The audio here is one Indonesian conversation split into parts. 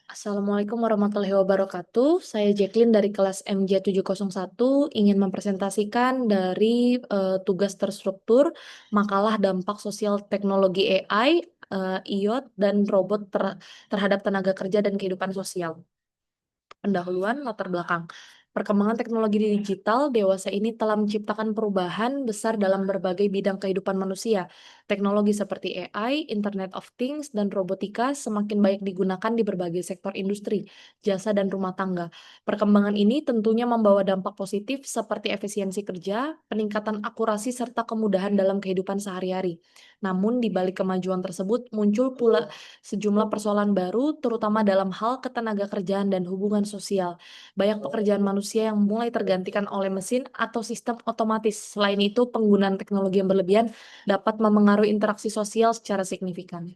Assalamualaikum warahmatullahi wabarakatuh. Saya Jacqueline dari kelas MJ701 ingin mempresentasikan dari tugas terstruktur makalah dampak sosial teknologi AI, IoT, dan robot terhadap tenaga kerja dan kehidupan sosial. Pendahuluan latar belakang. Perkembangan teknologi digital dewasa ini telah menciptakan perubahan besar dalam berbagai bidang kehidupan manusia. Teknologi seperti AI, Internet of Things, dan robotika semakin banyak digunakan di berbagai sektor industri, jasa, dan rumah tangga. Perkembangan ini tentunya membawa dampak positif seperti efisiensi kerja, peningkatan akurasi, serta kemudahan dalam kehidupan sehari-hari. Namun, di balik kemajuan tersebut muncul pula sejumlah persoalan baru, terutama dalam hal ketenaga kerjaan dan hubungan sosial. Banyak pekerjaan manusia yang mulai tergantikan oleh mesin atau sistem otomatis. Selain itu, penggunaan teknologi yang berlebihan dapat memengaruhi interaksi sosial secara signifikan.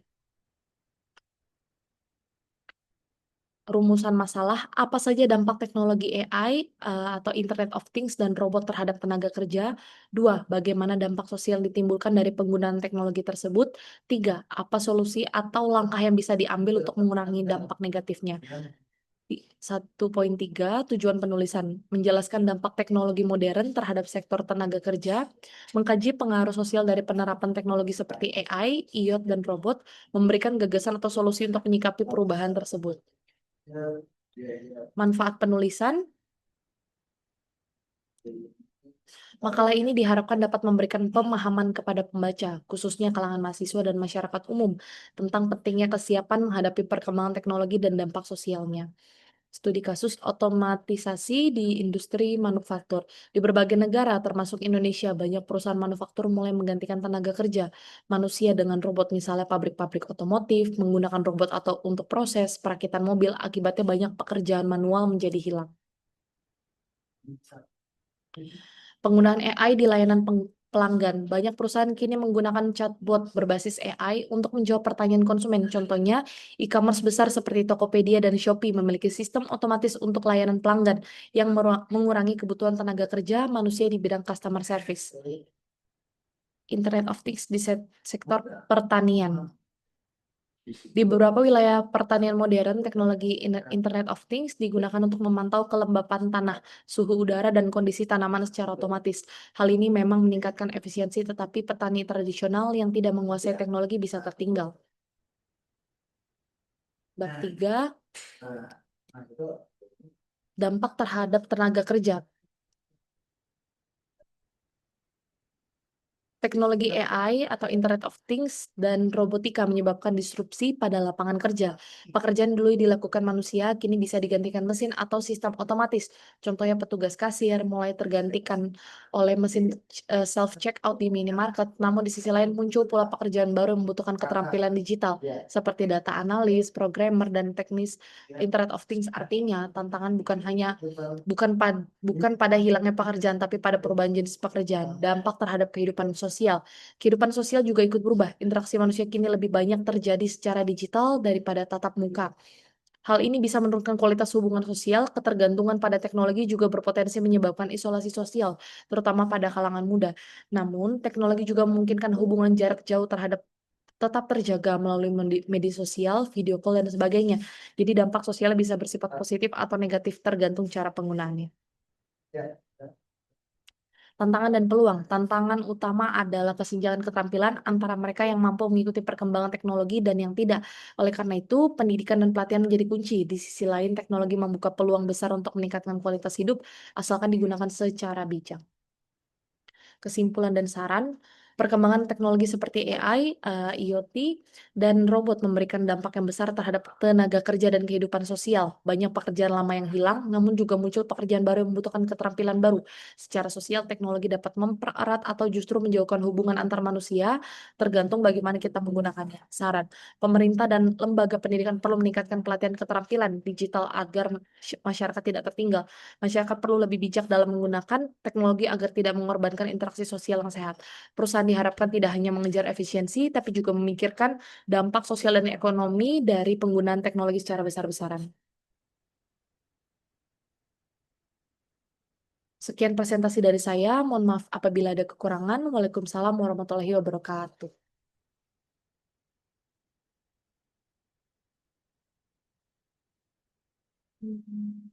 Rumusan masalah, apa saja dampak teknologi AI atau Internet of Things dan robot terhadap tenaga kerja? 2. Bagaimana dampak sosial ditimbulkan dari penggunaan teknologi tersebut? 3. Apa solusi atau langkah yang bisa diambil untuk mengurangi dampak negatifnya? 1.3 tujuan penulisan, menjelaskan dampak teknologi modern terhadap sektor tenaga kerja, mengkaji pengaruh sosial dari penerapan teknologi seperti AI, IoT, dan robot, memberikan gagasan atau solusi untuk menyikapi perubahan tersebut. Manfaat penulisan, makalah ini diharapkan dapat memberikan pemahaman kepada pembaca, khususnya kalangan mahasiswa dan masyarakat umum, tentang pentingnya kesiapan menghadapi perkembangan teknologi dan dampak sosialnya. Studi kasus otomatisasi di industri manufaktur. Di berbagai negara, termasuk Indonesia, banyak perusahaan manufaktur mulai menggantikan tenaga kerja manusia dengan robot, misalnya pabrik-pabrik otomotif, menggunakan robot atau untuk proses perakitan mobil, akibatnya banyak pekerjaan manual menjadi hilang. Penggunaan AI di layanan pelanggan. Banyak perusahaan kini menggunakan chatbot berbasis AI untuk menjawab pertanyaan konsumen. Contohnya, e-commerce besar seperti Tokopedia dan Shopee memiliki sistem otomatis untuk layanan pelanggan yang mengurangi kebutuhan tenaga kerja manusia di bidang customer service. Internet of Things di sektor pertanian. Di beberapa wilayah pertanian modern, teknologi Internet of Things digunakan untuk memantau kelembapan tanah, suhu udara, dan kondisi tanaman secara otomatis. Hal ini memang meningkatkan efisiensi, tetapi petani tradisional yang tidak menguasai teknologi bisa tertinggal. Bab 3, dampak terhadap tenaga kerja. Teknologi AI atau Internet of Things dan robotika menyebabkan disrupsi pada lapangan kerja. Pekerjaan dulu dilakukan manusia kini bisa digantikan mesin atau sistem otomatis. Contohnya petugas kasir mulai tergantikan oleh mesin self checkout di minimarket. Namun di sisi lain muncul pula pekerjaan baru yang membutuhkan keterampilan digital seperti data analis, programmer, dan teknis Internet of Things. Artinya tantangan bukan pada hilangnya pekerjaan, tapi pada perubahan jenis pekerjaan. Dampak terhadap kehidupan sosial. Kehidupan sosial juga ikut berubah. Interaksi manusia kini lebih banyak terjadi secara digital daripada tatap muka. Hal ini bisa menurunkan kualitas hubungan sosial. Ketergantungan pada teknologi juga berpotensi menyebabkan isolasi sosial, terutama pada kalangan muda. Namun, teknologi juga memungkinkan hubungan jarak jauh tetap terjaga melalui media sosial, video call, dan sebagainya. Jadi dampak sosialnya bisa bersifat positif atau negatif tergantung cara penggunaannya. Tantangan dan peluang. Tantangan utama adalah kesenjangan keterampilan antara mereka yang mampu mengikuti perkembangan teknologi dan yang tidak. Oleh karena itu, pendidikan dan pelatihan menjadi kunci. Di sisi lain, teknologi membuka peluang besar untuk meningkatkan kualitas hidup asalkan digunakan secara bijak. Kesimpulan dan saran, perkembangan teknologi seperti AI, IoT, dan robot memberikan dampak yang besar terhadap tenaga kerja dan kehidupan sosial. Banyak pekerjaan lama yang hilang, namun juga muncul pekerjaan baru yang membutuhkan keterampilan baru. Secara sosial, teknologi dapat mempererat atau justru menjauhkan hubungan antar manusia, tergantung bagaimana kita menggunakannya. Saran, pemerintah dan lembaga pendidikan perlu meningkatkan pelatihan keterampilan digital agar masyarakat tidak tertinggal. Masyarakat perlu lebih bijak dalam menggunakan teknologi agar tidak mengorbankan interaksi sosial yang sehat. Perusahaan diharapkan tidak hanya mengejar efisiensi, tapi juga memikirkan dampak sosial dan ekonomi dari penggunaan teknologi secara besar-besaran. Sekian presentasi dari saya. Mohon maaf apabila ada kekurangan. Waalaikumsalam warahmatullahi wabarakatuh. Hmm.